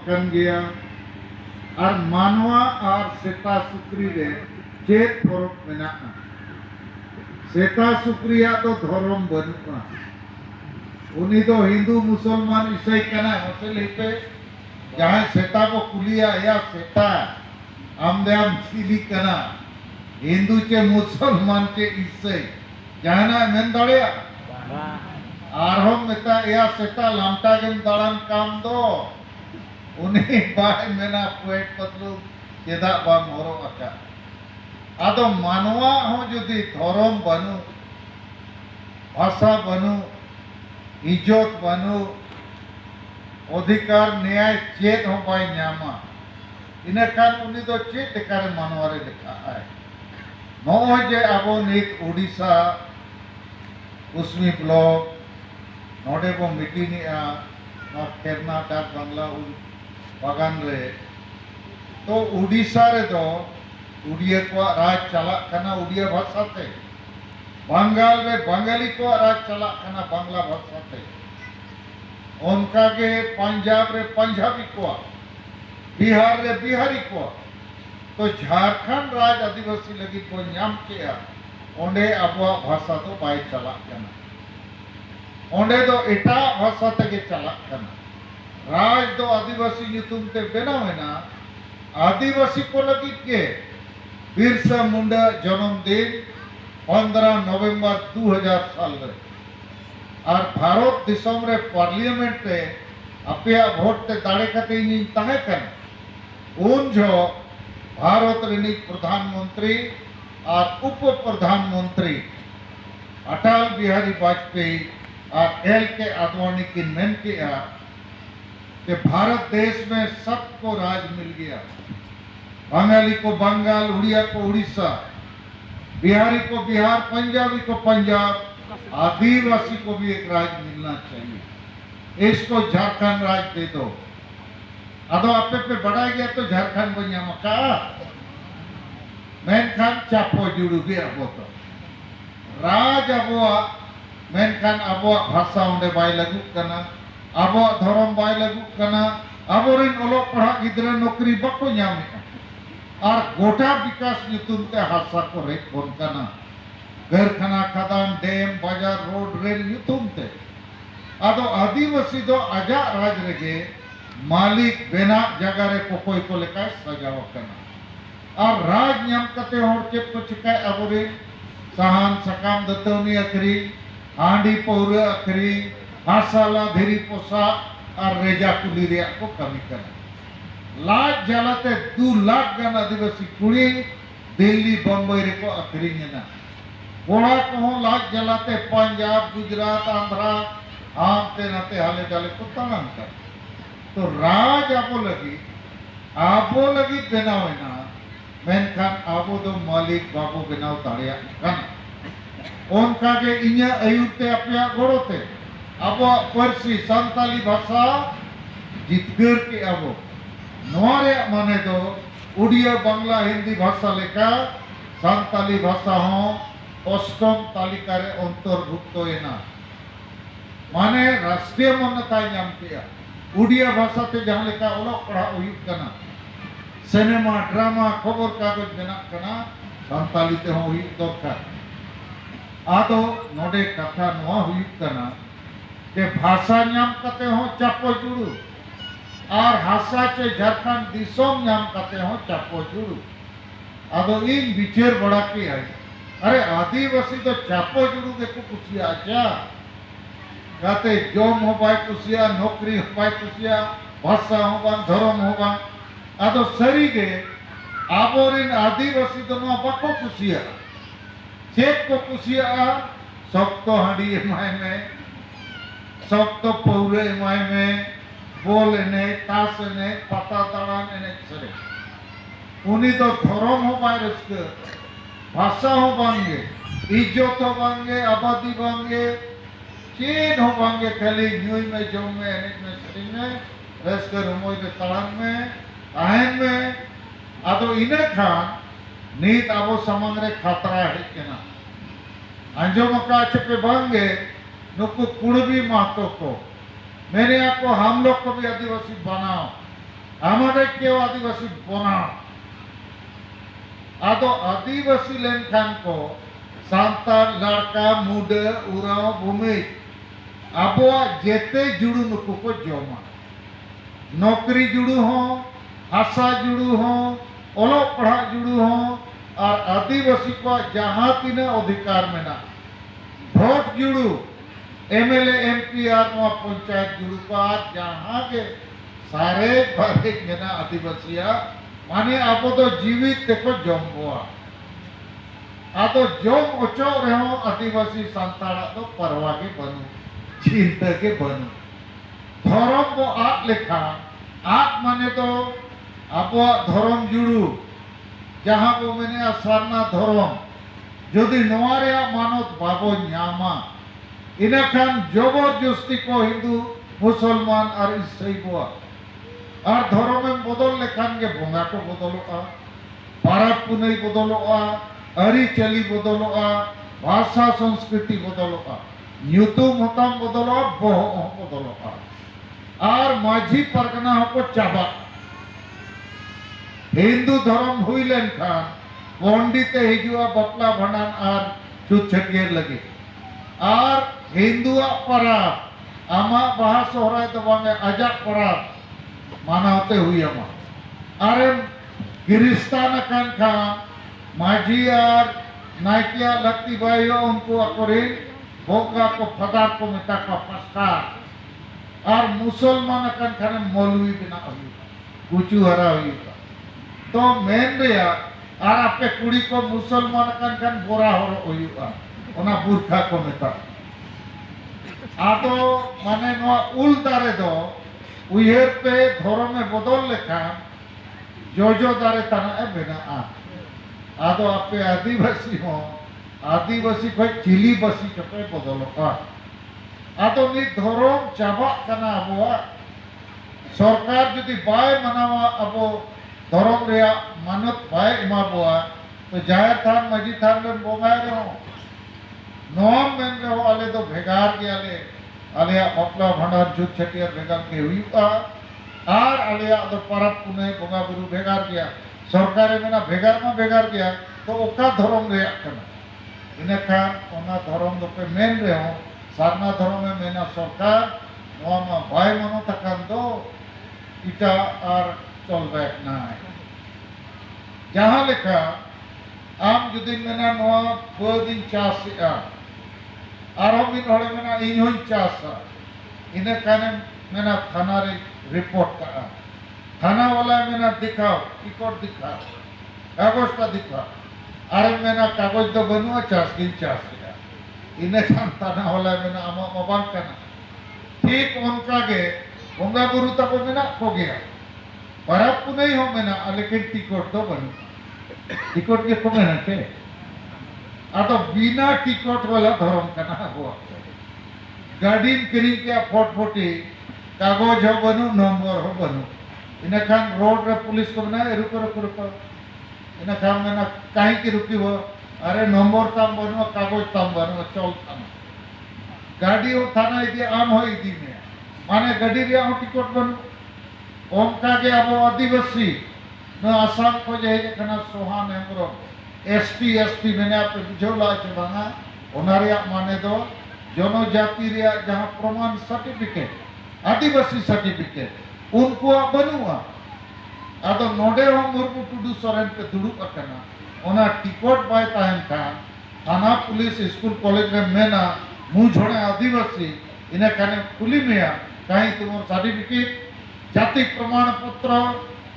कन गया और मानवा और सेता सुक्री रे चेत फरक मेना सेता सुक्रिया तो धर्म बनुआ उनी तो हिंदू मुसलमान ईसाई कना मसल हिपे जहां सेता को कुलिया या सेता आमदेम सिली कना हिंदू के मुसलमान के ईसाई जहां ना मेन दाड़िया आरहम मेता या सेता लामटा गेम दाड़ान काम दो उन्हें बाय मेना पेट पतलू चेदा बाम होरो अका आदो मानवा हो जुदी धर्म बनू भाषा बनू इज्जत बनू अधिकार न्याय चेत हो बाय न्यामा इने खान उनी दो चेत देखारे मानवारे देखा है नो जे अबो नित उड़ीसा उसमी ब्लॉक नोडे बो मिटिनी आ नौ खेरना डाक बांग्ला बागान रे तो उड़ीसा रे दो उड़िया को राज चला कना उड़िया भाषा ते बंगाल में बंगाली को राज चला कना बांग्ला भाषा ते उनका के पंजाब रे पंजाबी को बिहार रे बिहारी को तो झारखंड राज आदिवासी लगी को नाम किया ओंडे अबवा भाषा तो बाय चला कना ओंडे तो एटा भाषा ते चला कना राज दो आदिवासी नुतुम ते बेनावेना आदिवासी को लगी के बिरसा मुंडा जन्मदिन 15 नवंबर 2000 साल रे और भारत दिसम रे पार्लियामेंट रे अपया वोट ते दाड़े कते इन ताहे कन उन जो भारत रे प्रधानमंत्री और उप प्रधानमंत्री अटल बिहारी वाजपेयी और एल के आडवाणी की मेन किया कि भारत देश में सबको राज मिल गया बंगाली को बंगाल उड़िया को उड़ीसा बिहारी को बिहार पंजाबी को पंजाब आदिवासी को भी एक राज मिलना चाहिए इसको झारखंड राज दे दो अदो आपे पे बढ़ा गया तो झारखंड बनिया मका मैन खान चापो जुड़ू भी अबो तो राज अबो मैन खान अबो भाषा उन्हें बाय लगू कना अबो धर्म बाय लगू कना अबोरिन ओलोक पढ़ा गिद्रा नौकरी बको न्यामे और गोटा विकास नुतुम ते हादसा को रेट बोन कना गरखाना खदान डैम बाजार रोड रेल नुतुम ते आदो आदिवासी दो आजा राज रेगे मालिक बेना जगह रे कोकोई को लेकर सजाव कना और राज न्याम कते होर चेप को चिकाय अबोरे सहान सकाम दतौनी अखरी हांडी पौरे अखरी हासाला धीरी पोसा और रेजा कुली रे को कमी करना लाख जलाते 2 लाख गन आदिवासी कुड़ी दिल्ली बम्बई रे को अखरीने ना कोड़ा को लाख जलाते पंजाब गुजरात आंध्रा आमते नाते हाले डाले को तंगन कर तो राज आबो लगी बनावे ना मेनखान आबो दो मालिक बाबू बनाव दाड़िया कना उनका के इन्या अयुते अपया गोड़ोते अबो परसी संताली भाषा जितगर के अबो नोरे माने तो उड़िया बांग्ला हिंदी भाषा लेका संताली भाषा हो अष्टम तालिका रे अंतर्भुक्त एना माने राष्ट्रीय मान्यता नाम किया उड़िया भाषा ते जहां लेका ओलोक पढ़ा हुई कना सिनेमा ड्रामा खबर कागज बना कना संताली ते हो हुई दरकार आदो नोडे कथा नोआ हुई कना के भाषा नाम कते हो चापो जुड़ू और हासा चे झारखंड दिसोम नाम कते हो चापो जुड़ू आदो इन विचार बड़ा की है अरे आदिवासी तो चापो जुड़ू देखो कुसिया आचा कहते जोम हो बाय कुसिया नौकरी हो बाय कुसिया भाषा हो बान धर्म हो बान आदो सरी के आबोरिन आदिवासी तो नो बको कुसिया चेक को कुसिया सब तो हांडी एमाय में सब तो पौरे एमाय में बोल ने तास ने पता तड़ान ने सरे उनी तो धर्म हो बाय रस्के भाषा हो बांगे इज्जत हो बांगे आबादी बांगे चीन हो बांगे खाली न्यूज में जो में एनेक में सरी में रस्के रुमोई के तड़ान में आहन में आदो इने खान नीत आबो समंग रे खतरा है केना अंजो मका चपे बांगे नुकु कुड़बी महतो को मेरे आपको हम लोग को भी आदिवासी बनाओ हमारे क्यों आदिवासी बना आदो आदिवासी लेनखान को सांतार लड़का मुडे उराव भूमि आबोआ जेते जुड़ू नुकु को जोमा नौकरी जुड़ू हो हासा जुड़ू हो ओलो पढ़ा जुड़ू हो और आदिवासी को जहाँ तीना अधिकार में ना वोट जुड़ू एमएलए एमपी और पंचायत जुड़ू का जहाँ के सारे बारे में आदिवासिया माने आप तो जीवित देखो जमबुआ आदो जम ओचो रहो आदिवासी सांताड़ा तो परवा के बनू चिंता के बनू धर्म को आग लेखा आग माने तो आप धर्म जुड़ू जहाँ को मैंने सारना धर्म जदि नवारे मानत बाबो न्यामा इना खान जबरदस्ती को हिंदू मुसलमान और ईसाई को और धर्म में बदल लेखान के बोंगा को बदलोगा पारब पुनई बदलोगा अरी चली बदलोगा भाषा संस्कृति बदलोगा न्यूतुम हतम बदलोगा बोह बदलोगा और माझी परगना को चाबा हिंदू धर्म हुई लेन खान पंडित हिजुआ बपला भंडान और छुटछटियर लगे और हिंदू परब आमा बाहा सोहराय तो बांगे अजा परब मानवते हुई अमा अरे गिरिस्तान कान खान माझी और नायकिया लगती भाइयों उनको अकोरे भोगा को फदा को मिटा का पस्कार और मुसलमान कान खाने मौलवी बिना हुई कुचू हरा हुई तो मेन रिया और आपके कुड़ी को मुसलमान कान खान बोरा हो हुई उना बुरखा को मिटा आतो माने नो उल दारे दो उयर पे धर्म में बदल लेखा जो दारे तना बिना आदो आपे आदिवासी हो आदिवासी को चिली बसी चपे बदलो आदो नि धर्म चाबा कना अबुआ सरकार जदि बाय मनावा अबो धर्म रिया मानत बाय इमाबुआ तो जायर थान मजी थान में बोंगाय रहो नोम में रहो आले तो भेगार के आले आलिया बपला भंडार जुट छटियर भेगार के हुई और आलिया तो परब पुने बोंगा बुरु भेगार किया सरकारे में ना भेगार किया तो ओका धर्म रे कना इने खान ओना धर्म दो पे मेन रे हो सारना धर्म में मेना सरकार नोमा बाय मनो तकान दो इटा और चल बैक ना जहाँ लेखा आम जुदी मेना नोआ बदिन चास और हम इन होले मेना इन चासा इने काने मेना थाना रे रिपोर्ट का थाना वाला मेना दिखाओ टिकट दिखाओ कागज का दिखाओ अरे मेना कागज तो बनुआ चास इने खान थाना वाला मेना आमा मबांग करना ठीक उनका के बोंगा बुरु तक मेना को गया परब को नहीं हो मेना लेकिन टिकट तो बनु टिकट के को मेना के आतो बिना टिकट वाला धर्म करना हुआ गाड़ी किरी के फटफटी कागज हो बनू नंबर हो बनू इना खान रोड रे पुलिस को ना रुको इना खान में ना कहीं की रुकी हो अरे नंबर ताम बनू कागज ताम बनू चल थाना गाड़ी हो थाना इदी आम हो इदी में माने गाड़ी रे हो टिकट बनू ओमका के अब आदिवासी न आसाम को जे कना सोहान हेमरो एसटी मैंने आप बुझौला चबांगा ओनारिया माने दो जनजाति रिया जहां प्रमाण सर्टिफिकेट आदिवासी सर्टिफिकेट उनको बनुआ आदो नोडे हो मुर्मू टुडू सोरेन पे दुड़ुब अकना ओना टिकट बाय ताहन का थाना पुलिस स्कूल कॉलेज में मेना मुंह झोड़े आदिवासी इने काने खुली में कहीं तुम सर्टिफिकेट जाति प्रमाण पत्र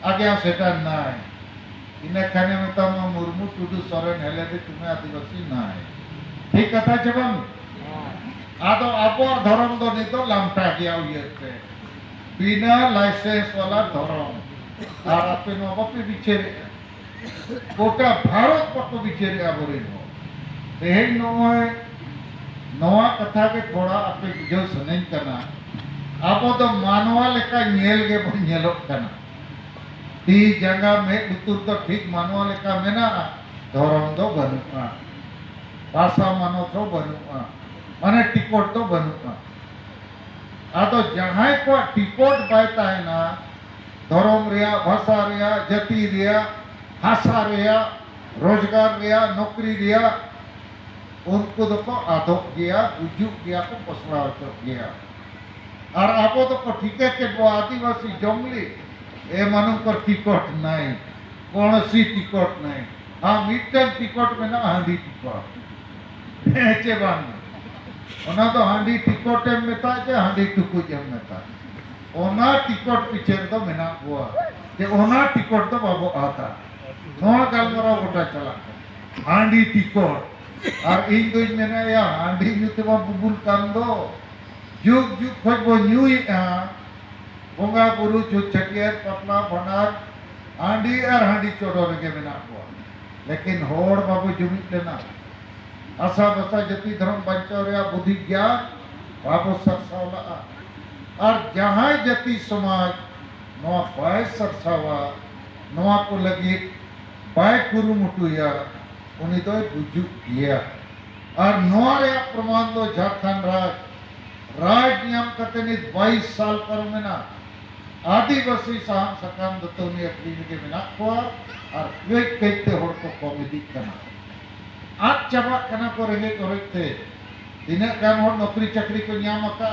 आगे सेटा ना है इने खाने में तम मुर्मू टुडू सोरेन हेले भी तुम्हें आदिवासी ना है ठीक कथा जबन आदो आपो धर्म दो नहीं तो लामटा गया हुई पे बिना लाइसेंस वाला धर्म और आपे नो बपे बिचेरे कोटा भारत पको बिचेरे आबोरे नो तेहेन नोए नवा कथा के थोड़ा आपे बुझो सनेन करना आपो तो मानवा लेका नेल के बन नेलोक करना ती जगह में उतुर तो ठीक मानवा लेका मेना धर्म दो बनुआ भाषा मानो तो बनुआ माने टिकट तो बनुआ आतो जहाँ को टिकट पाता है ना धर्म रेया भाषा रेया जाति रेया हासा रेया रोजगार रेया नौकरी रेया उनको तो आदोक गया गुजुक गया को पसरा गया और आपो तो ठीके के वो आदिवासी जंगली ए मानव पर टिकट नहीं कौन सी टिकट नहीं हाँ मिट्टन टिकट में ना हांडी टिकट ऐसे बांध ओना तो हांडी टिकट एम मेता जे हांडी टुकुज एम मेता ओना टिकट पीछे तो मेना हुआ जे ओना टिकट तो बाबू आता नोआ गलमरा गोटा चला हांडी टिकट और इन दो मेना या हांडी जुते बा बुबुल कांदो जुग जुग खज बो न्यूई बोंगा बुरु जो छटियर पपला बनार हांडी और हांडी चोड़ो रगे मेना हुआ लेकिन होड़ बाबू जुमित लेना आशा बसा जति धर्म बंचाव रे बुद्धि ज्ञान बाबू सरसावला और जहां जति समाज नोआ बाय सरसावा नोआ को लगी बाय कुरुमुटुया उन्हीं तो बुझु गया और नोआ रे प्रमाण दो झारखंड राज नियम करते नहीं 22 साल पर मेना आदिवासी साहब सकाम दत्तो ने अपनी के बिना को और वे कहते होड़ को कॉमेडी करना आज चबा करना को रहे थे दिने गान होड़ नौकरी चाकरी को न्याम का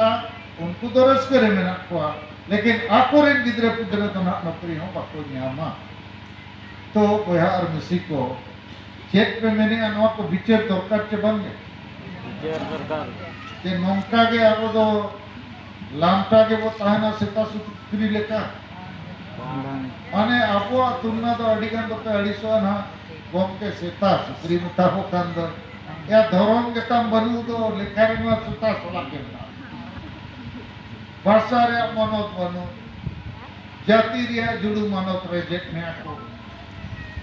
उनको तो रस करे मेना को लेकिन आकोरेन गिद्रे पुद्रे तो ना नौकरी हो बाको न्यामा तो बोया और मिसी को चेक पे मैंने अनवा को विचार दरकार चे बन गए जे नौका के अब तो लामटा के वो ताहना सेता सुत्री लेका माने आपो तुलना तो अडिगन तो पे अडिसो ना गोम के सेता सुत्री मुता हो कांदो या धरम के तम बनू तो लेखारे में सुता सोला के ना भाषा रे मनोत बनू जाति रे जुड़ू मनोत रे जेट में आको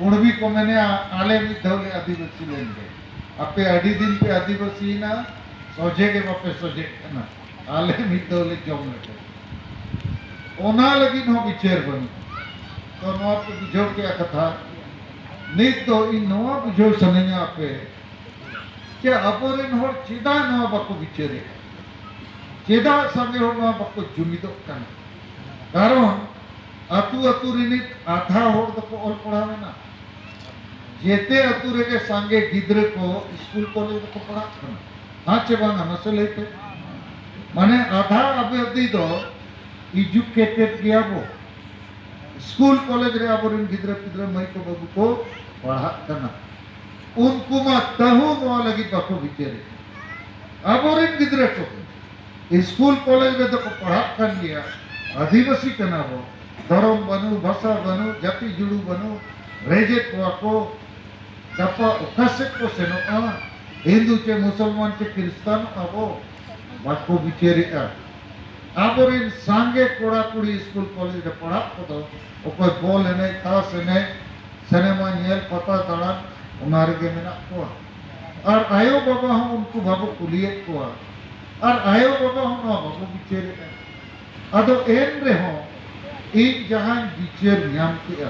उड़वी को मैंने आले में धौले आदिवासी लेंगे अपे अडी दिन पे आदिवासी ना सोजे के बापे सोजे ना आले मितो ले जम लेते ओना लगी नो विचार बन तो नो आप बुझो क्या कथा नहीं तो इन नो बुझो सनेया पे क्या अपोरे नो चिदा नो बाको विचारे चिदा संगे हो नो बाको जुमिदो कन कारण अतु अतु रिनित आधा होड़ तो को ऑल पढ़ावे ना जेते अतु रे के संगे गिद्रे को स्कूल कॉलेज को पढ़ा करना हाँ चे बांगा नसे लेते माने आधा अभी तो एजुकेटेड गया वो स्कूल कॉलेज रे आबोरिन गिद्रे पिद्रे मई को बाबू को पढ़ा करना उनको मा तहु नो लगी बाको विचारे आबोरिन गिद्रे को स्कूल कॉलेज में तो को पढ़ा कर लिया आदिवासी करना वो धर्म बनू भाषा बनू जाति जुड़ू बनू रेजे को गप्पा उकासे को सेनो हिंदू चे मुसलमान चे क्रिस्तान अबो बाको बिचेरी आबोरिन सांगे कोड़ा कुड़ी स्कूल कॉलेज रे पढ़ा को ओको बॉल ने तास ने सिनेमा नेल पता तड़ा उनारे के मेना को और आयो बाबा हम उनको बाबू कुलिए को और आयो बाबा हम ना बाबू बिचेरी अदो एन रे हो इन जहां बिचेर न्याम के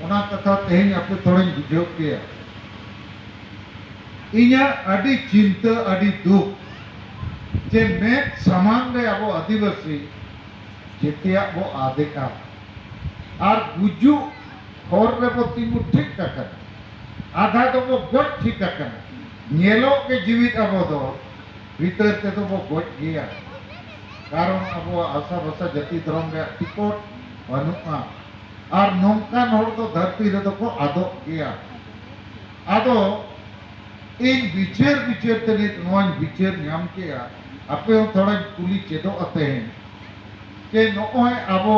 ओना कथा तेहन आपे थोड़ी बुझो के इन्या अड़ी चिंता अड़ी दुख जे में समान रे अब आदिवासी जेतिया वो आदे का और गुजु और रे वो तीमु ठीक का कर आधा तो वो गोट ठीक का कर नेलो के जीवित अब तो भीतर ते तो वो गोट गया कारण अब आशा भाषा जाति धर्म रे टिकट बनुआ और नौका नोड़ तो धरती रे तो को आदो गया आदो इन विचार विचार तने नोन विचार न्याम के आपे थोड़ा कुली चेदो आते हैं कि नोय अबो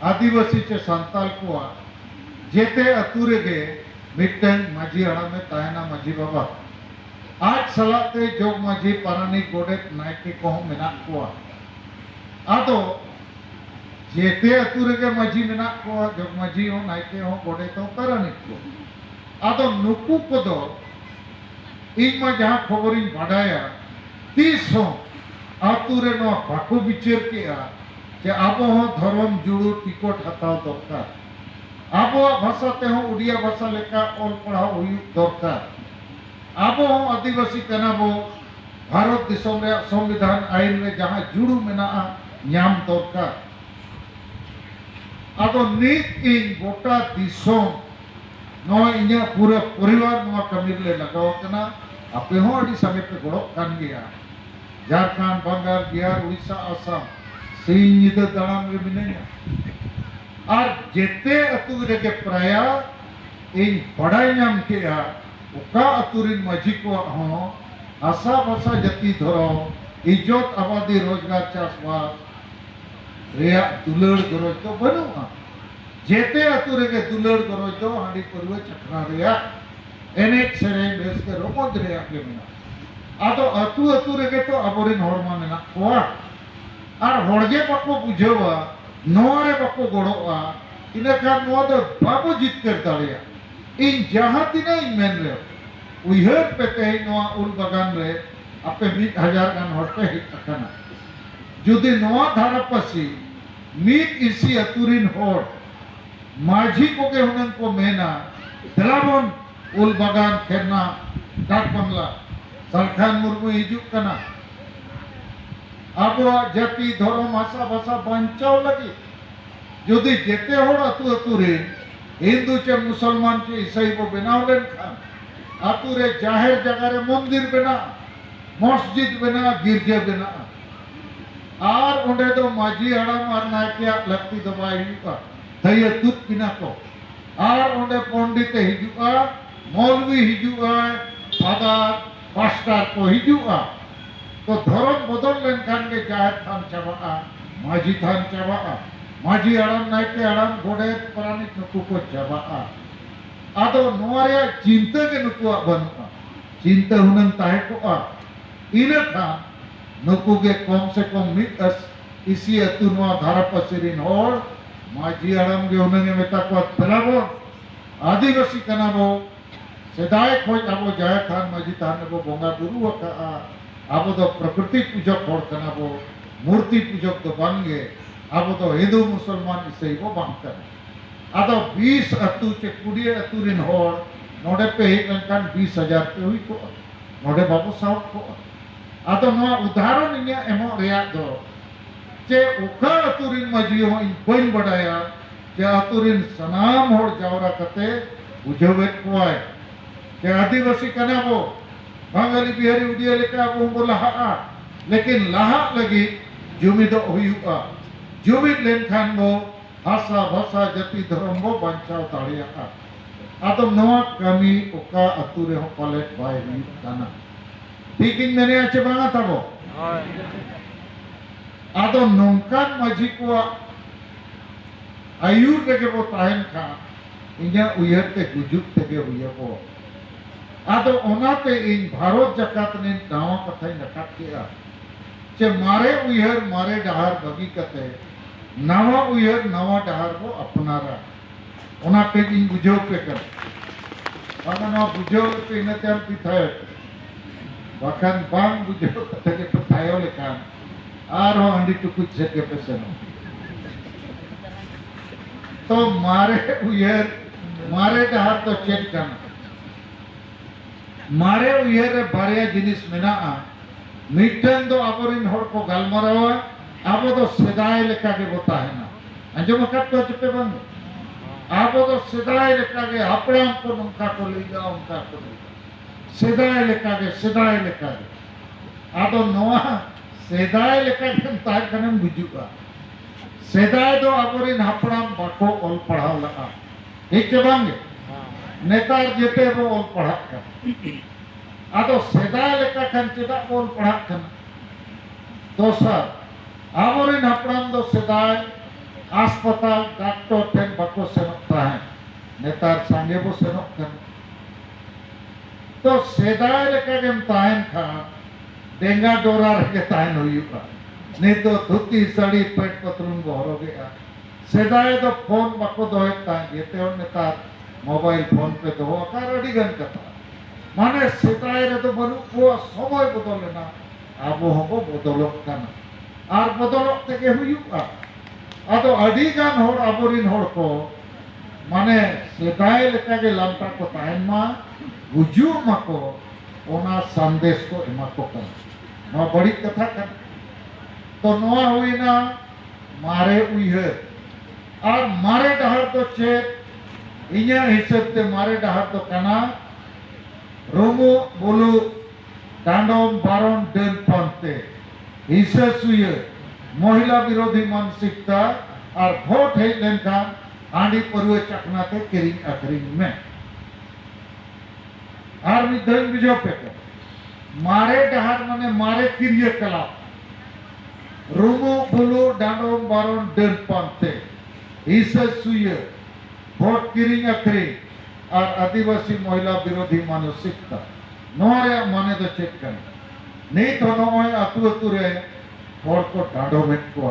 आदिवासी चे संताल को जेते अतुरे गे मिटन माझी हड़ा में तायना माझी बाबा आज सलाते जोग माझी पारानी गोडेत नायके को मेना को आदो जेते अतुरे गे माझी मेना को जोग माझी हो नायके हो गोडेत हो पारानी को आदो नुकु को दो इन में जहाँ खबरिन बाडाया तीस हो आतुरे नो बाको विचार किया कि आबो हो धर्म जुड़ू टिकट हताव दरकार आबो भाषा ते हो उड़िया भाषा लेका ऑल पढ़ाओ हुई दरकार आबो हो आदिवासी कना बो भारत दिसम रे संविधान आईन में जहाँ जुड़ू मेना न्याम दरकार Ado nit ing gota disom no inya pura परिवार no kami le lagaw kana ape ho adi sange pe godok kan gaya Jharkhand Bengal Bihar Odisha Assam sing nyida dalam re minanya ar jete atu rege praya ing badai nyam kea uka aturin maji ko ho asa basa jati dhoro ijot abadi rozgar chasbas reya dulur goroj to banua jete atu rege dulur goroj to handi purwe chakra reya enek sereng beske romod reya ke mena ado atu rege to aborin horma mena koa ar horge bako bujhawa noare bako godoa ina kan noa do babo jitkar dareya in jaha tina in men re uihar pete noa ul bagan re ape 1000 gan hor pe hit akana judi noa dharapasi mit isi aturin hor माझी को के हुनन को मेना दलाबन उल बागान खेरना डाक बंगला सलखान मुर्मू हिजुक कना अब जाति धर्म आशा भाषा बंचाव लगी जुदी जेते होड़ अतु अतु रे हिंदू चे मुसलमान चे ईसाई को बनाव लेन खान अतु रे जाहिर जगह रे मंदिर बना मस्जिद बना गिरजा बना आर उन्हें तो माझी हड़म और नायकिया लगती दबाई हुआ थैया तुत किना को आर उन्हें पंडित हिजुआ मौलवी हिजुआ फादर पास्टर को हिजुआ तो धर्म बदल लेन खान के जाहिर थान चबा माझी थान चबा माझी हड़म नायके हड़म गोडे परानिक नुकु को चबा आदो नोरे चिंता के नुकुआ बनुआ चिंता हुनन ताहे को इने था नुकु के कम से कम मितस इसी अतु नोआ धारा पसिरिन होड़ माझी हड़म के उन्हें मेता को तलाबो आदिवासी कनाबो सेदाय खोज आबो जाय थान माझी थान को बोंगा गुरु का आबो तो प्रकृति पूजक होड़ कनाबो मूर्ति पूजक तो बांगे आबो तो हिंदू मुसलमान इसे को बांगकर आदो 20 अतु चे 20 अतु रिन होड़ नोडे पे ही कंकन 20,000 पे हुई को नोडे बाबू साहब को आदो नो उदाहरण इन्या एमो रेया दो चे उका अतुरिन मजी हो इन बन बढ़ाया चे अतुरिन सनाम होड़ जावरा कते उजवेट कोआय चे आदिवासी कनाबो बांगाली बिहारी उड़िया लेका वो लहा लेकिन लहा लगी जुमिदो हुयुआ जुमिद लेन खान बो भाषा भाषा जाति धर्म बो बंचाव दाड़िया आदो नवा कमी उका अतुरे हो कॉलेज बाय हुयुक काना ठीक इन मेने आचे बांगा ताबो आदो नौकान माझी को आयुर लगे वो ताहन खा इन्या उयर ते गुजुक ते के हुए वो आदो ओनाते इन भारत जकात ने नावा कथाई नकात किया चे मारे उयर मारे डहार बगी कते नावा उयर नावा डहार को अपनारा ओनाते इन बुझो पे कर बागा ना बुझो पे इन्हें त्याम पिथाय बाकान बांग बुझो कते के पिथायो लेकान आरो अंडी टुकुच जगह पे सनो तो मारे उयर मारे डहार तो चेक करना मारे उयर बारिया जिनिस मेना मिटन दो आबोरिन होड़ को गालमरावा आबो तो सेदाय लेका के बोता है ना अंजो मकत तो चुपे बंद आबो तो सेदाय लेका के अपड़ाम को नंका को ले जाओ उनका को ले जाओ सेदाय लेका के आदो नोआ सेदाय लेका के तार कनम बुजुगा सेदाय दो आबोरिन हपड़ाम बाको ओल पढ़ाव लगा ठीक के बांगे नेतार जेते वो ओल पढ़ा कर आदो सेदाय लेका खन चेदा ओल पढ़ा कर दोसर आबोरिन हपड़ाम दो सेदाय अस्पताल डॉक्टर टेन बाको सेनकता है नेतार सांगे वो सेनक कर तो सेदाय लेका के ताहन खा डेंगा डोरा रखे ताहन हुयुका नहीं तो धोती साड़ी पेट पतलून बहरो गया सेदाय तो फोन बाको दोहे ताहन जेते और नेतार मोबाइल फोन पे दो आकार अडिगन कथा माने सेदाय रे तो बनु को समय बदले ना आबो हबो बदलक काना आर बदलक तेके हुयुका आदो अडिगन होड़ आबोरिन होड़ को माने सेदाय लेका के लांटा को ताहन मा गुजु माको ओना संदेश को एमा को कन नो बड़ी कथा कन तो नोआ हुई ना मारे उइहर और मारे डहर तो चेत इन्या हिसाब ते मारे डहर तो कना रोमो बोलू डांडोम बारोन डेन पंते हिसा सुये महिला विरोधी मानसिकता और भोट है लेनका आंडी परवे चकना ते किरिंग अखरिंग में और मिधन बिजो पे मारे डहर मने मारे किरिय कला रोमो बोलू डांडोम बारोन डेन पंते हिसा सुये भोट किरिंग अखरिंग और आदिवासी महिला विरोधी मानसिकता नोरे माने तो चेक कर नहीं तो नोए अतु अतु रे और को डांडो में को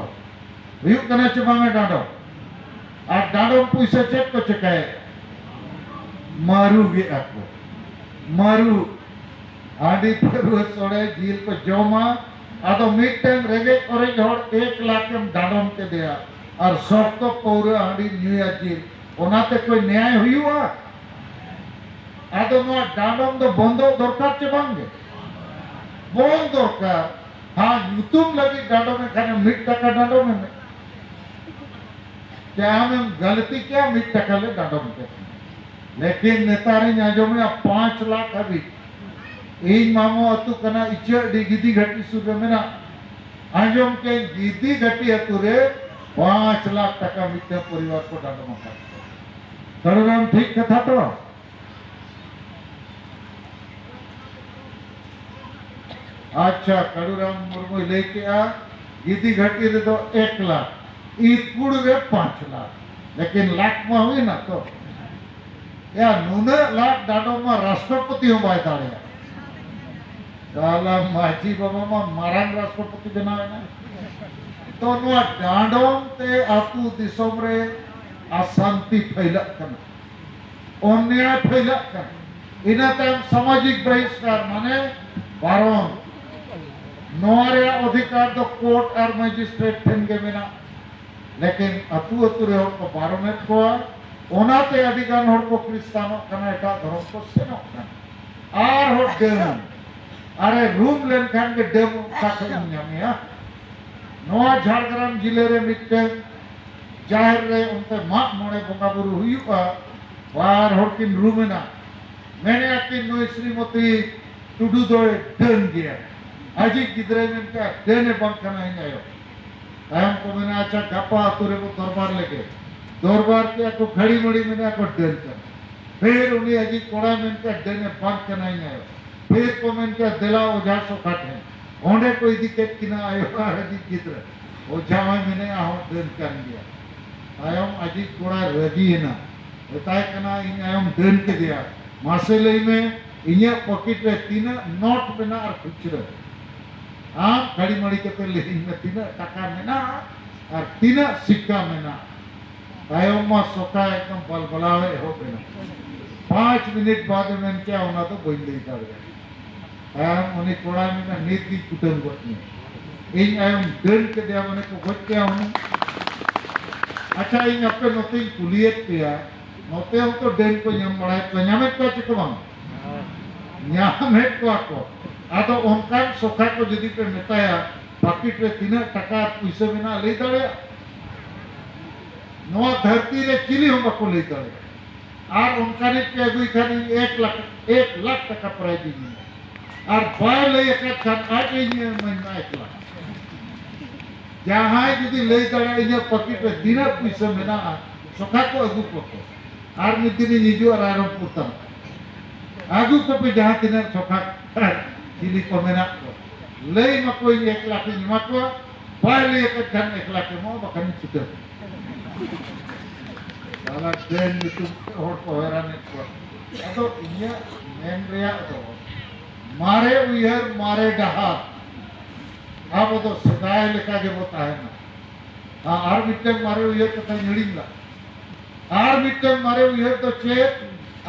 हुयु कना चे बांगे डांडो आ डांडो पैसा चेक को चेकाए मारू गे ako मारू आदि पर सोड़े जील को जोमा आदो मीटिंग रेगे करे जोड़ 1 लाख एम डांडो के दिया और सब तो पूरे आदि न्यूया जील ओनाते कोई न्याय हुआ आदो नो डांडो दो बंदो दरकार चे बांगे बोल दरकार हाँ यूट्यूब लगी डांडो में खाने 1 टका डांडो में क्या हमें गलती क्या 1 टका ले डांडो में लेकिन नेतारी न्याजो में 5 लाख अभी इन मामो अतु कना इच्चर डी गिदी घटी सुबह में ना आजोम के गिदी घटी अतु रे 5 लाख टका मिट्टे परिवार को डांडो में करुणाम ठीक कथा तो अच्छा करुणाम मुर्मू लेके आ गिदी घटी रे तो 1 लाख इकुड़ रे 5 लाख लेकिन लाख में हुई ना तो या नूने लाख डांडो में राष्ट्रपति हो बाय दाड़े साला माजी बाबा में मारांग राष्ट्रपति बनावे ना तो नुआ डांडो ते आतु दिसोम रे अशांति फैलक कना अन्याय फैलक कना इना ताम सामाजिक बहिष्कार माने बारोन नोरे अधिकार तो कोर्ट और मजिस्ट्रेट ठन के बिना लेकिन अतु अतु रे को बारोमेट को ओनाते अधिकार हर को क्रिस्तानो कना एटा धर्म को सेनो कना आर हो डेम अरे रूम लेन खान के डेम काखे न्यामिया नोआ झारग्राम जिले रे मिट्टे जाहिर रे उनते माक मोड़े बोंगा बुरु हुयुआ बार हरकिन रूमेना मैंने आकी नुई श्रीमती टुडू दोए डन गया आजी गिद्रे में का देने बंक करना ही आयो टाइम को मैंने अच्छा गप्पा तुरे को दरबार लेके दरबार के को खड़ी मड़ी मैंने को डन कर फिर उन्हें आजी कोड़ा में का देने बंक करना ही आयो फिर को मैंने का दिला ओझा सो काटे ओंडे कोई दिक्कत किना आयो आजी गिद्रे ओझा में मैंने आओ डन कर दिया आयम आजी कोड़ा रजी है ना बताए कना इन आयम डन के दिया मासे लई में इन्या पॉकेट रे 3 नोट बना और खुचरे आम खड़ी मड़ी के ले इन 3 टका में ना और 3 सिक्का में ना आयम मा सोका एकदम बलबलावे हो बेना 5 मिनट बाद में क्या होना तो बोल दे कर आयम उन्हें कोड़ा में ना नीत की कुटन गोतनी इन आयम डन के दिया मने को गोत क्या हूं अच्छा इन अपने नोते कुलियत पिया नोते हम तो डन को ñam बड़ा है ñamet को चिकवां ñamet को आदो ओनकान सोखा को जदी पे मेताया पॉकेट रे 3 टका पैसे बिना ले दड़े नोआ धरती रे चिली हम को ले दड़े और ओनकाने के अगुई खानी 1 लाख टका प्राइज दी और बाय ले एक खान आज ही महीना 1 लाख जहां जदी ले दड़े इन पॉकेट रे दिन पैसे बिना सोखा को अगु को और मिदिनी निजो आराम पुतम आगु को पे जहां तिना सोखा चिली को मेना को ले म कोई 1 लाख निमा को बाय ले एक खान 1 लाख मो बकन छुटे साला देन तुम और को हेराने को तो इन्या मेन रेया तो मारे उयर मारे डहा अब तो सदाय लेका के होता है ना हां आर मिटक मारे उयर तो कहीं निड़िंगला आर मिटक मारे उयर तो चेत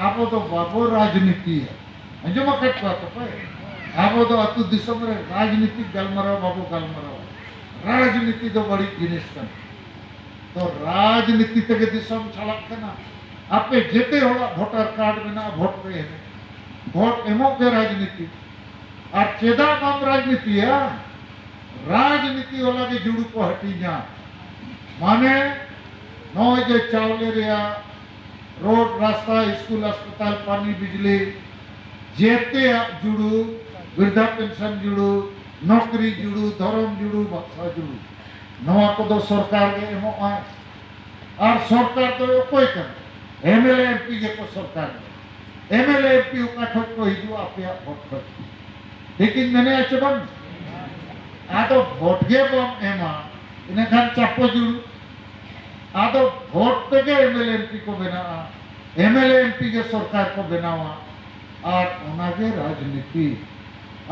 आप तो बाबो राजनीति है अंजमा कट को तो आप तो अतु दिसम रे राजनीति गलमरो बाबू गलमरो राजनीति तो बड़ी जिनिस कन तो राजनीति तक दिसम छलक कना आपे जेते होला वोटर कार्ड बिना वोट पे है वोट एमो के राजनीति और चेदा कम राजनीति है राजनीति वाला के जुड़ू को हटी जा माने नॉय जे चावले रिया रोड रास्ता स्कूल अस्पताल पानी बिजली जेते जुड़ू वृद्धा पेंशन जुड़ू नौकरी जुड़ू धर्म जुड़ू भाषा जुड़ू नवा को दो सरकार के एमोआ और सरकार तो कोई कर एमएलए एमपी के को सरकार एमएलए एमपी का ठोक को हिजू आप या वोट कर लेकिन मैंने अचबम आदो वोट के बम एमा इन्हें खान चापो जुड़ू आदो वोट पे के एमएलए एमपी को बना एमएलए एमपी के सरकार को बनावा और उनागे राजनीति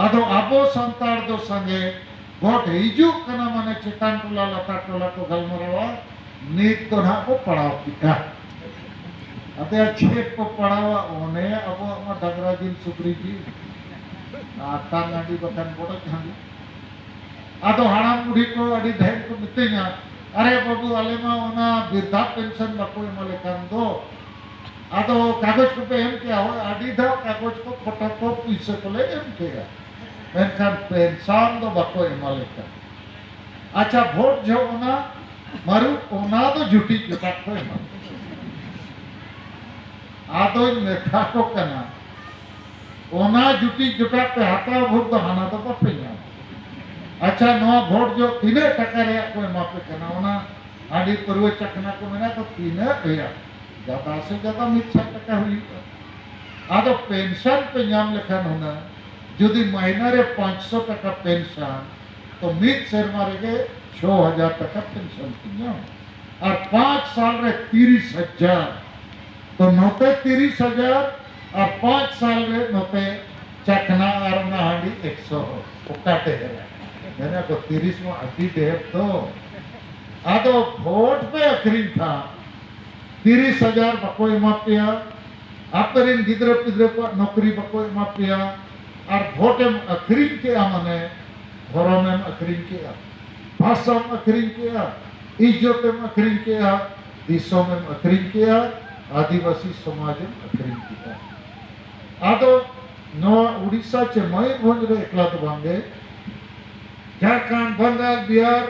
आदो आबो संतार दो संगे वोट हिजू कना माने चितान टोला लता टोला को गलमरवा नीत तो ना को पढ़ाओ किया अते अच्छे को पढ़ावा ओने अब हम डगरा जिन सुप्री जी आटा गाड़ी बकन बोड़ा थांगी आदो हाड़ाम बुढ़ी को अड़ी ढेर को मितेगा अरे बाबू आले मा ओना वृद्धा पेंशन बको मले कान दो आदो कागज को पे एम क्या हो अड़ी धा कागज को फोटो को पीछे को ले एम क्या पेंशन पेंशन दो बको मले का अच्छा वोट जो ओना मारू ओना तो झूठी जुटा को आदो नेता को कना ओना झूठी जुटा पे हाथा वोट तो हाना तो पपिया अच्छा नवा वोट जो तीने टका रे कोई मापे कना ओना आड़ी परवे चकना को मेना तो तीने भैया ज्यादा से ज्यादा 100 टका हुई आदो पेंशन पे नाम लेखन होना जुदी महीना रे 500 टका पेंशन तो मित शर्मा रे 6000 टका पेंशन किया और 5 साल रे 30,000 तो नोते 30,000 और 5 साल रे नोते चकना और हांडी 100 उकाटे है मैंने को 30 में अति देव तो आदो वोट पे अखरीन था 30,000 बको मापिया आपरिन गिद्र पिद्र को नौकरी बको मापिया और वोट अखरीन के माने घरों में अखरीन किया भाषा में अखरीन किया इज्जत में अखरीन किया दिशों में अखरीन किया आदिवासी समाज में अखरीन किया आदो नो उड़ीसा चे मयूरभंज रे एकला तो बांगे झारखंड बंगाल बिहार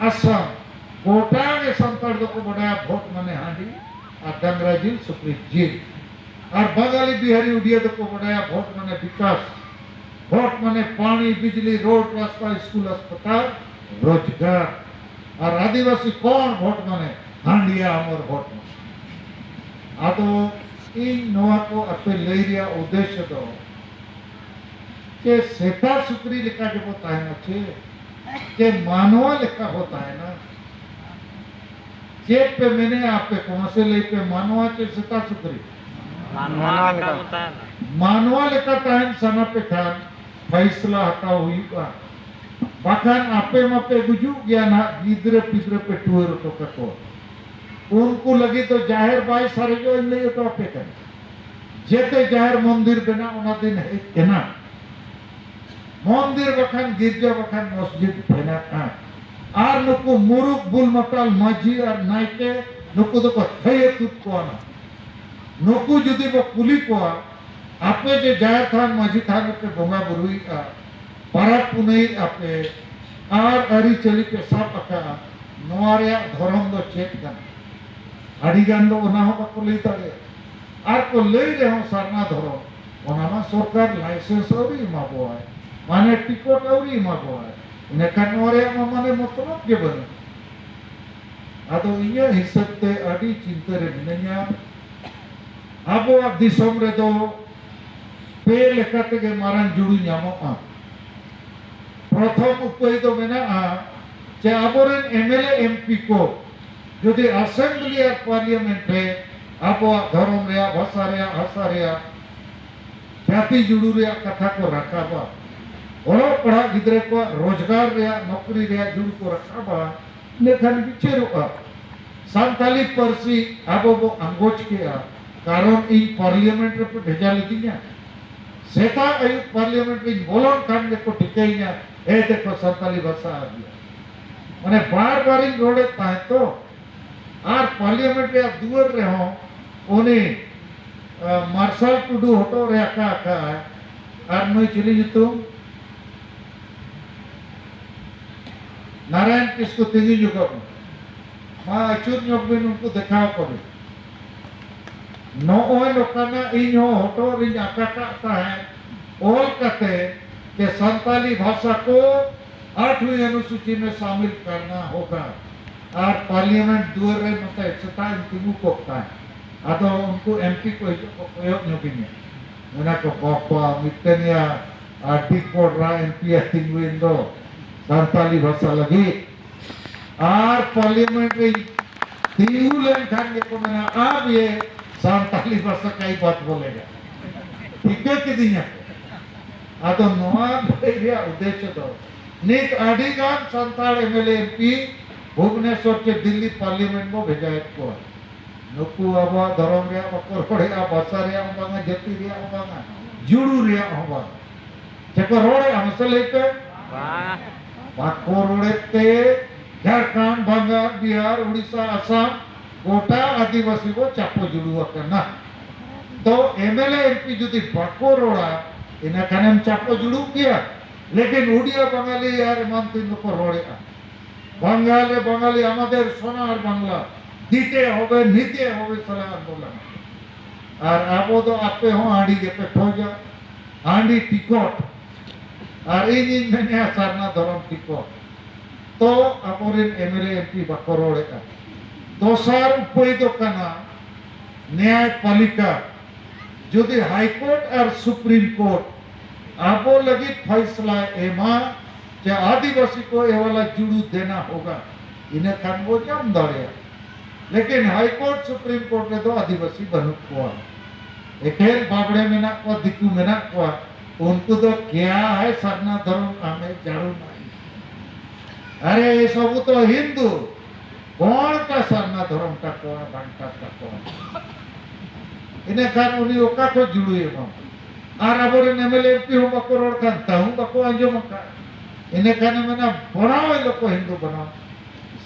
असम गोटा के संतर को बड़ा वोट मने हांडी और डंगरा जिल सुप्रीम जिल और बंगाली बिहारी उड़िया को बड़ा वोट मने विकास वोट मने पानी बिजली रोड रास्ता स्कूल अस्पताल रोजगार और आदिवासी कौन वोट मने हांडिया अमर वोट मने आदो इन नोआ को अपने लेरिया उद्देश्य दो के सेता सुक्री लिखा जो होता है ना चे के मानवा लिखा होता है ना चेक पे मैंने आप पे कौन से ले पे मानवा चे सेता सुक्री मानवा लिखा होता है मानवा लिखा टाइम सना पे खान फैसला हटा हुई का बाकान आपे मापे गुजू गया ना गिद्रे पिद्रे पे टूर तो को उनको लगी तो जाहिर बाई सारे जो इन लिए तो आपे कर जेते जाहिर मंदिर बना उना दिन है ना मंदिर बखान गिरजा बखान मस्जिद बना आर नुको मुरुक बुल मताल माजी और नाइके नुको तो थे तुत को ना नुको जुदी वो कुली को आपे जो जाहिर थान माजी थान पे बोंगा बुरुई का पारा पुनई आपे आर अरी चली पे सब अका नोआरिया धर्म दो चेक कर अड़ीगान दो उना हो बको लई तारे आर को लई रे हो सरना धर्म उना मा सरकार लाइसेंस औरी माबो है माने टिकट औरी माबो है इने खान नोआरिया मा माने मतलब के बने आदो इया हिसाब ते अड़ी चिंता रे मिनया आबो दिसोम रे दो पे लेखाते के मारन जुड़ी ᱧᱟᱢᱚᱜ आ प्रथम उपाय तो मेना जे आबोरेन एमएलए एमपी को यदि असेंबली और पार्लियामेंट रे आबो धर्म रे भाषा रे भाषा रे जाति जुड़ू रे कथा को रखाबा ओलो पढ़ा गिद्रे को रोजगार रे नौकरी रे जुड़ को रखाबा लेखन बिचेरुआ सांताली परसी आबो बो अंगोच किया कारण इ पार्लियामेंट रे भेजा लिदिया सेता ए पार्लियामेंट में बोलन खान देखो ठिकैया ए देखो सांताली भाषा आ गया माने बार-बार इन रोडे ताए तो आर पार्लियामेंट रे दुवर रे हो ओने मार्शल टुडू हटो रे आका आका आर नई चली जतो नारायण किसको तेजी जुगा मा अचूर बिन उनको देखा कबे नोय लोकाना इन होटो रिंग आकाका है ओल कते के संताली भाषा को 8वीं अनुसूची में शामिल करना होगा और पार्लियामेंट दुआर रे मते सता तिगु कोता है आदो उनको एमपी को प्रयोग नोकिने उना को बापा मितनिया आर्टिक कोडरा एमपी तिगुइन दो संताली भाषा लगी और पार्लियामेंट रे तिगु लेन खान के को मना अब ये संताली भाषा का ही बात बोलेगा ठीक है कि दिया आदो नोआ बेरिया उद्देश्य दो निक आदिगान संताल एमएलए एमपी भुवनेश्वर के दिल्ली पार्लियामेंट में भेजा को नुकु अब धर्म रे बकर भाषा रे बांगा जाति रे बांगा जुड़ू रे बांगा चेको रोड़े हमसे लेके बाको रोड़े ते झारखंड बंगाल बिहार उड़ीसा असम गोटा आदिवासी को चापो जुड़ू करना तो एमएलए एमपी जुदी बाको रोड़ा इना खाने चापो जुड़ू किया लेकिन उड़िया बंगाली यार मान तीन को रोड़े बंगाले बंगाली हमारे सोनार बांग्ला दीते होगे नीते होगे सला आंदोलन और आपो तो आपे हो आंडी के पे खोजा आंडी टिकट और इन मैंने सरना धर्म टिकट तो अपोरिन एमएलए एमपी बकरोड़े का दोसार उपाय तो कना न्यायपालिका जुदी हाईकोर्ट और सुप्रीम कोर्ट आपो लगी फैसला एमा कि आदिवासी को ये वाला जुड़ू देना होगा इन्हें खान वो जम दौड़े लेकिन हाई कोर्ट सुप्रीम कोर्ट ने तो आदिवासी बनू को एकेल बाबड़े में ना को दिक्कू में ना को उनको तो क्या है सरना धर्म हमें जाड़ू नहीं अरे ये सब तो हिंदू कौन का सरना धर्म का को घंटा का को इन्हें खान उन्हीं ओका को जुड़ू है और अब एमएलए एमपी हो बको रोड करता हूँ बको अंजो मक्का इन्हें कहने में ना बनाओ ये लोग को हिंदू बनाओ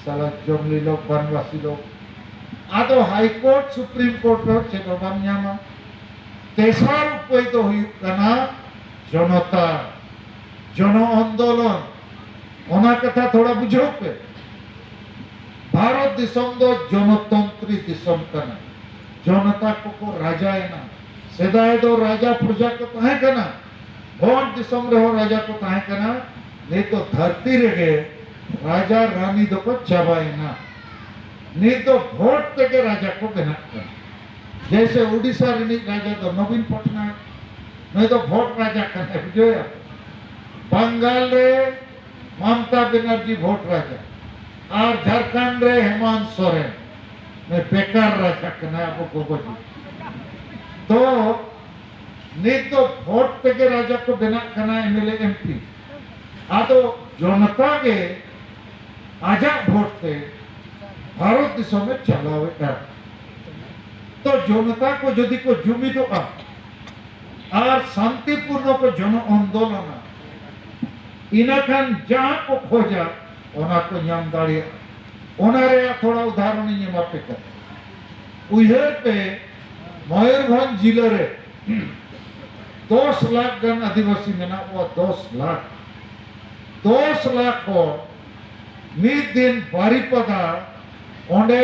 साला जंगली लोग वनवासी लोग आदो हाई कोर्ट सुप्रीम कोर्ट रो चेको बामन्यामा तेसार उपाय तो हुई कना जनता जन आंदोलन ओना कथा थोड़ा बुझो पे भारत दिसम दो जनतंत्री दिसम कना जनता को राजा है ना सेदाय दो राजा प्रजा को तहे कना भोट दिसम रहो राजा को तहे कना नहीं तो धरती रहे राजा रानी दो को चबाए ना नहीं तो वोट के राजा को बना कर जैसे उड़ीसा रिनिक राजा तो नवीन पटनायक नहीं तो वोट राजा करने जो बंगाल रे ममता बनर्जी वोट राजा और झारखंड रे हेमंत सोरेन में बेकार राजा करना आपको गोबजी तो नहीं तो वोट के राजा को बना करना एमएलए एमपी आदो जनता के आजाद वोट से भारत दिशा में चलावे तो जनता को यदि को जुमित और शांतिपूर्ण को जन आंदोलन इना खान जहाँ को खोजा ओना को नाम दाड़िया ओना रे थोड़ा उदाहरण ये मापे कर उधर पे मयूरभंज जिले रे 10 लाख गण आदिवासी मेना वो 10 लाख को मिद दिन बारीपदा ओंडे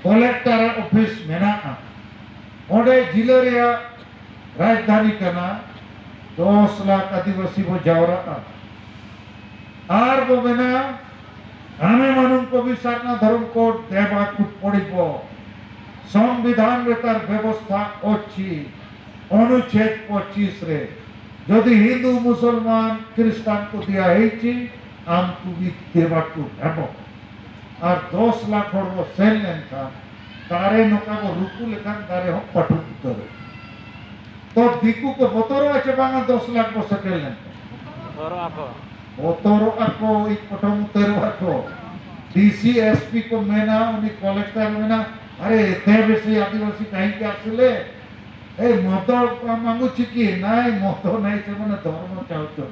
कलेक्टर ऑफिस मेना ओंडे जिले रे राजधानी कना 10 लाख आदिवासी वो जावरा आर वो मेना हमें मानुम को भी सारना धर्म कोड देवा कुछ पड़िबो संविधान रे तार व्यवस्था अच्छी अनुच्छेद 25 रे यदि हिंदू मुसलमान ख्रिस्टान को दिया है आमको भी देवा को हेबो और 10 लाख और वो सेल लेन था तारे नोका को रुकू लेखान तारे हो पटु उतरे तो दिकू को बोतरो अच्छे बांगा 10 लाख को सेल लेन बोतरो आपको एक पटो उतरे वाको डीसी एसपी को मेना उन्हीं कलेक्टर मेना अरे ते बेसी आदिवासी कहीं क्या सुले ए मोतो मांगू चिकी नहीं मोतो नहीं से मैंने धर्म चाहते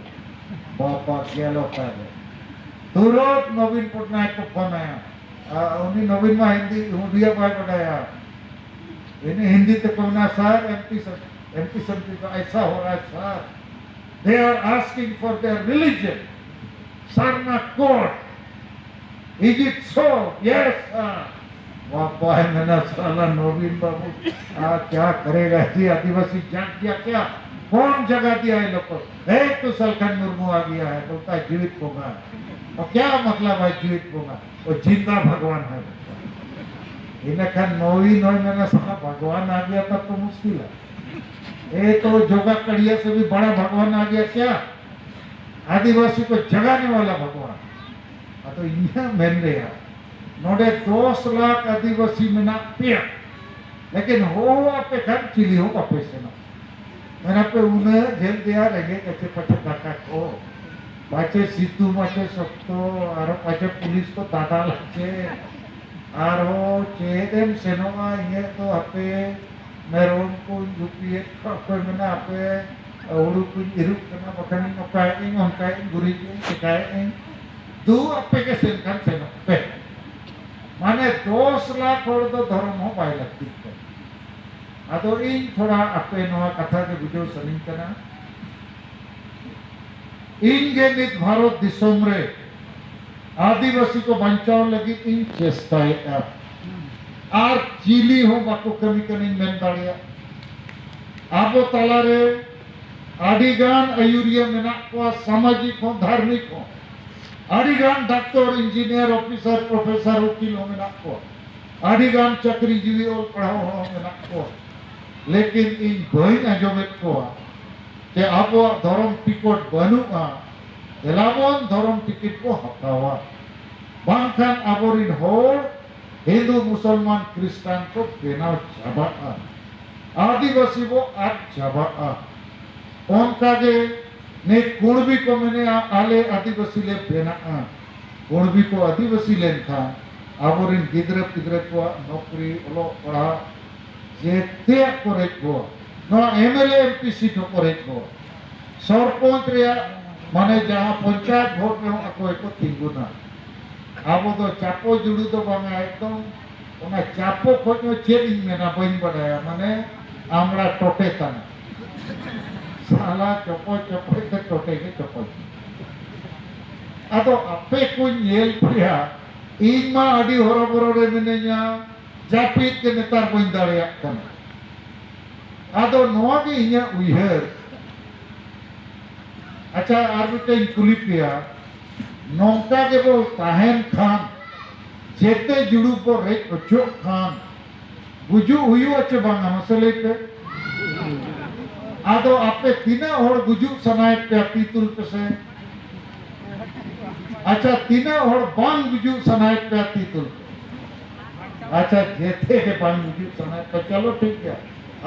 बापा क्या लोग है तुरंत नवीन पटनायक को फोन आया उन्हीं नवीन में हिंदी उड़िया पाए पढ़ाया इन्हें हिंदी तो कहना सर एमपी संति का ऐसा हो रहा है sir they are asking for their religion Sarna code Is it so? Yes, sir. बापा है मैंने साला नवीन बाबू क्या करेगा जी आदिवासी जाग गया क्या कौन जगह दिया है लोग को तो सलखन मुर्मू आ गया है बोलता है जीवित पोंगा और क्या मतलब है जीवित पोंगा वो जिंदा भगवान है इनका नवीन मैंने साला भगवान आ गया तब तो मुश्किल है ये तो जोगा कड़िया से भी बड़ा भगवान आ गया क्या आदिवासी को जगाने वाला भगवान तो इन्हें मैन रहा नोडे 10 लाख आदिवासी मेना पिया लेकिन हो आपे घर चिली हो आपे से ना मैंने पे उन्हें जेल दिया रहेंगे कैसे पचे काका को पाचे सीतू माचे सकतो आरो पाचे पुलिस को दादा लगे आरो चेदेम सेनोगा ये तो आपे मेरों को जुपिए कोई मैंने आपे उड़ू कुछ इरुक करना बकनी नकाएं उनकाएं गुरीजी शिकाएं दो आपे के सेनखान सेनो पे माने 10 लाख और तो धर्म हो पाए लगती है अतो इन थोड़ा आपे नवा कथा के बुझो सलिंग करना इन के नित भारत दिसोम रे आदिवासी को बचाव लगी इन चेष्टा है आर चिली हो बाको कमी कमी मेन दाड़िया आबो तला रे आदिगान आयुरिया मेना को सामाजिक हो धार्मिक हो आदिगान डॉक्टर इंजीनियर ऑफिसर प्रोफेसर वकील हो मेना को आदिगान चक्री जीवी और पढ़ाओ हो मेना को लेकिन इन बहन अजोमेट को के अब धर्म टिकट बनुआ एलाबोन धर्म टिकट को हटावा बांखान अबोरिन होड़ हिंदू मुसलमान क्रिस्टियन को बेनाव जाबा आदिवासी वो आज जाबा उनका जे ने कुणबी को मैंने आले आदिवासी ले बेना कुणबी को आदिवासी लेन था अबोरिन गिद्रे पिद्रे को नौकरी ओलो पढ़ा जेते करे को नो एमएलए एमपी सीट करे को सरपंच रे माने जहां पंचायत वोट में अको को तिंगुना आबो तो चापो जुड़ू तो बांगा एकदम ओना चापो खोजो चेलिंग में ना बइन बडाया माने आमड़ा टोटे तना साला चपो चपो के टोटे के चपो अतो अपे को नेल पिया इन मा अडी हरबरो रे मिनेया जापित के नेतार बइन दाड़िया कना अतो नोआ के इया उइहर अच्छा आरबिटे कुली पिया नौका के वो ताहन खान जेते जुड़ू को रेट उच्चो खान गुजू हुई अच्छे बांगा मसले पे आदो आपे तीना और गुजू सनाए पे पीतुल पे से अच्छा तीना और बांग गुजू सनाए पे पीतुल अच्छा जेते के बांग गुजू सनाए पे चलो ठीक है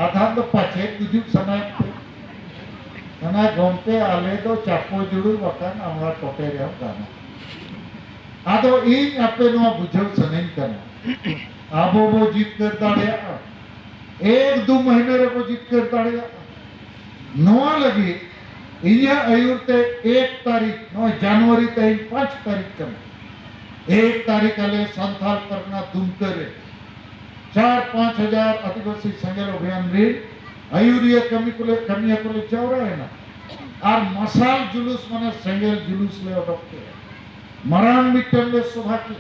आधा तो पाचे गुजू सनाए पे ना गोमते आले तो चापो जुड़ू वकान हमरा टोटे रे गाना आदो इन आपे नो बुझो सनेन करना आबो वो जीत कर दाड़िया 1-2 महीने रे को जीत कर दाड़िया नोआ लगी इया अयुते 1 तारीख 9 जनवरी ते 5 तारीख करना 1 तारीख आले संथाल करना दुम करे 4-5 हजार आदिवासी संगल अभियान रे आयुरिया कमिया को चौरा है ना और मसाल जुलूस माने संगल जुलूस ले अडोप्टे मरान मिटन ले सौभाग्य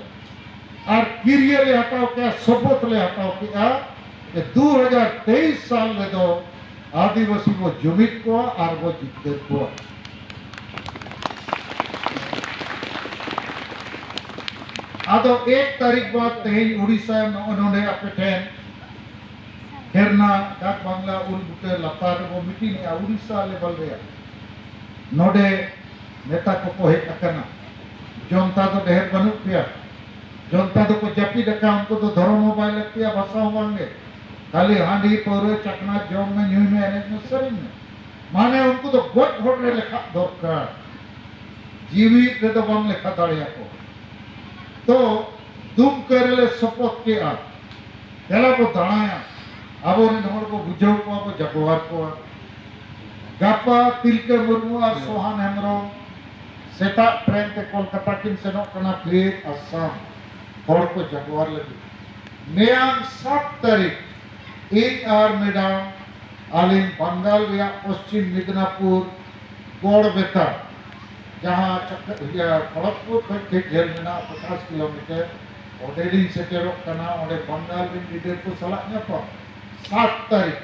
और किरिया ले हटाओ क्या शपथ ले हटाओ क्या कि 2023 साल में तो आदिवासी को जुमित को और वो जितने को आदो 1 तारीख बाद तेज उड़ीसा में उन्होंने अपने ठहर खेरना डाक बांग्ला उल बुटे लतार वो मिट्टी ने उड़ीसा लेवल रे नोडे नेता को कोहे अकना जनता तो ढेर बनु पिया जनता तो को जपी रखा उनको तो धर्म मोबाइल लगती है भाषा होंगे खाली हांडी पौरे चकना जोम में न्यू में एने में सरी में माने उनको तो गोट गोट रे लिखा दरकार जीवित रे तो बम लिखा दाड़िया को तो दुम करले सपोर्ट के आ तेला को दाणाया अब उन हर को बुझाव को जगवार को गापा तिलके मुर्मू और सोहान हेमब्रम सेटा ट्रेन ते कोलकाता किन सेनो कना क्लियर असम हर को जगवार लगी नेयाम 7 तारीख इन आर मैडम आलिम बंगाल या पश्चिम मिदनापुर गोड़ बेटा जहाँ खड़गपुर खै झेल में 50 किलोमीटर ओडेली सेटेरों कना ओडे बंगाल रिन लीडर को सलाह न्यापा 7 तारीख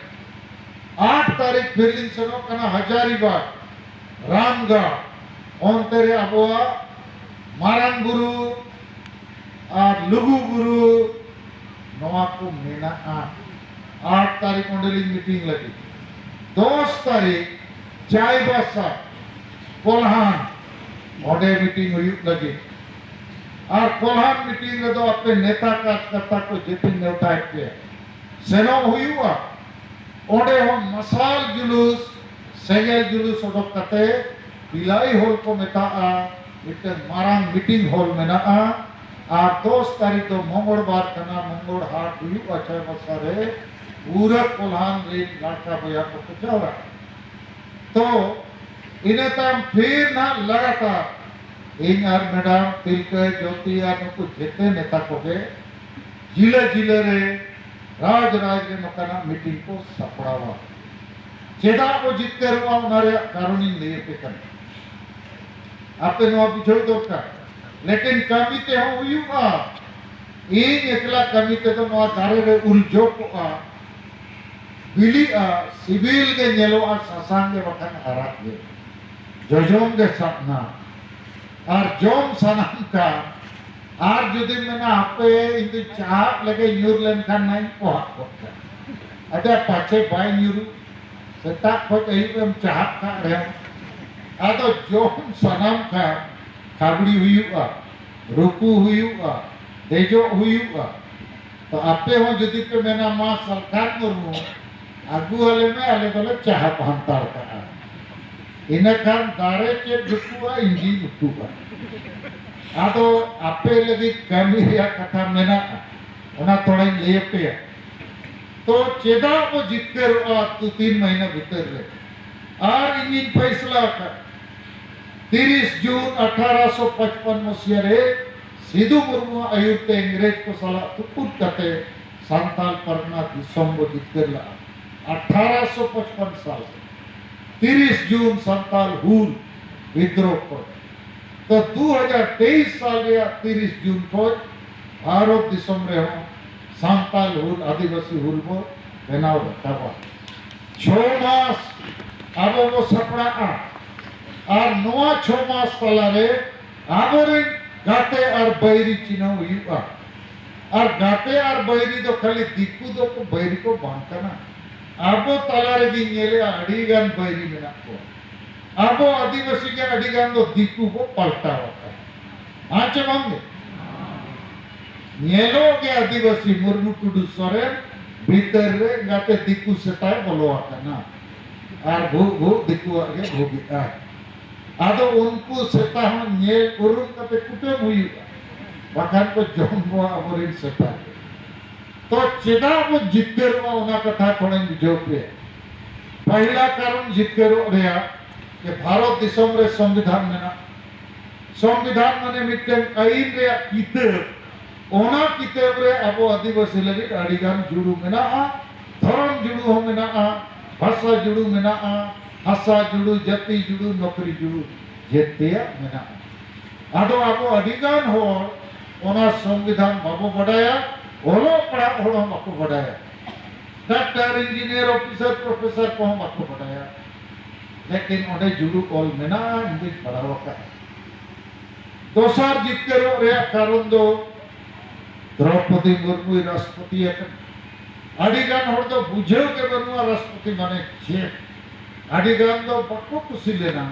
8 तारीख फिरलिंग सेनो कना हजारीबाग रामगढ़ ओंतेरे अबोआ मारांग गुरु और लुगु गुरु नवा को मेना 8 तारीख ओडेली मीटिंग लगी 10 तारीख चाईबासा कोल्हान ओडे मीटिंग हुई लगी और कोल्हान मीटिंग रे दो अपने नेता कार्यकर्ता को जेती नेवता पे सेनो हुआ ओडे हम मसाल जुलूस सेगेल जुलूस ओडोक कते पिलाई हॉल को मेता इते मारांग मीटिंग हॉल मेना और 10 तारीख तो मंगलवार कना मंगल हाट हुआ चाईबासा रे पूरा कोल्हान रे लाटा भैया को जावरा तो इन्हें तम फिर ना लगातार इन और मैडम तिलके ज्योति और नुकु जेते नेता को के जिले जिले रे राज रे नकाना मीटिंग को सपड़ावा चेदा को जितते रवा उनारे कारुणी लिए पे कर आपे नो बिछोड़ दरकार लेकिन कमी ते हो हुआ इन एकला कमी ते तो नो दारे रे उलझो को बिली सिविल के नेलो सासांग के वखन हराक के जोजों के सपना और जोम सनम का और जुदी मना आपे इंदु चाप लगे न्यूरलैंड का नहीं पहुंच सकता अरे पाचे बाय न्यूरू सेटा को कहीं पे हम चाप का रहे तो जोम सनम का खाबड़ी हुई हुआ रुकू हुई हुआ देजो हुई हुआ तो आपे हो जुदी पे मैंने माँ सलखान मुर्मू आगू वाले में अलग अलग चाह पहनता का इनखान दारे के दुकुआ इंजी दुकुआ आदो आपे लगी कमी या कथा मेना ओना थोड़ा लिए पे तो चेदा को जितकर तू 3 महीना भीतर रे और इंजिन फैसला का 30 जून 1855 मसीहा रे सिद्धू मुर्मू आयुर्ते अंग्रेज को सलाह तुकुट करते संताल परना दिसों को जितकर ला 1855 साल 30 जून संताल हुल विद्रोह को तो 2023 साल या 30 जून को भारत दिसों रे हो संताल हुल आदिवासी हुल को बनाव रखा 6 मास अब वो सपना और नवा 6 मास पहला रे आगोरे गाते और बैरी चिन्ह हुआ और गाते और बैरी तो खाली दिक्कु दो को बैरी को बांधता ना आबो तलारे दी नेले अड़ीगान बैरी में को आबो आदिवासी के अड़ीगान दो दिक्कु को पलटा होता है आचे मांगे नेलो के आदिवासी मुर्मू टुडू सोरेन भीतर रे गाते दिक्कु सेटाय बोलो आता ना और भू दिक्कु आगे भूगी आदो उनको सेटा हम ने उरुम कते कुटे हुई बखान को जम्बो अमरिन सेटा तो चेदा वो जितकर उना कथा थोड़े जो पे पहला कारण जितकर रेया कि भारत दिसम रे संविधान में ना संविधान माने मिटन आईन रे किताब ओना किताब रे अबो आदिवासी लगी अड़ीगान जुड़ू में ना धर्म जुड़ू हो में ना भाषा जुड़ू में ना हसा जुड़ू जाति जुड़ू नौकरी जुड़ू जेतिया में ना आदो अबो अड़ीगान हो ओना संविधान बाबू बढ़ाया ओलो पढ़ा ओलो मको बढ़ाया डॉक्टर इंजीनियर ऑफिसर प्रोफेसर को हम मको बढ़ाया लेकिन ओडे जुड़ू ऑल मेना इंग्लिश पढ़ावा का दोसार जितकर रे कारण दो द्रौपदी मुर्मू राष्ट्रपति है अड़ीगान हर दो बुझेव के बनुआ राष्ट्रपति माने छे अड़ीगान दो बको कुछ लेना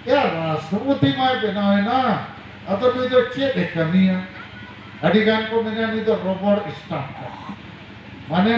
यार राष्ट्रपति माय बनावे ना अतो नी तो चे देखमिया अड़ीगान को मैंने नहीं तो रोबोट स्टाम्प माने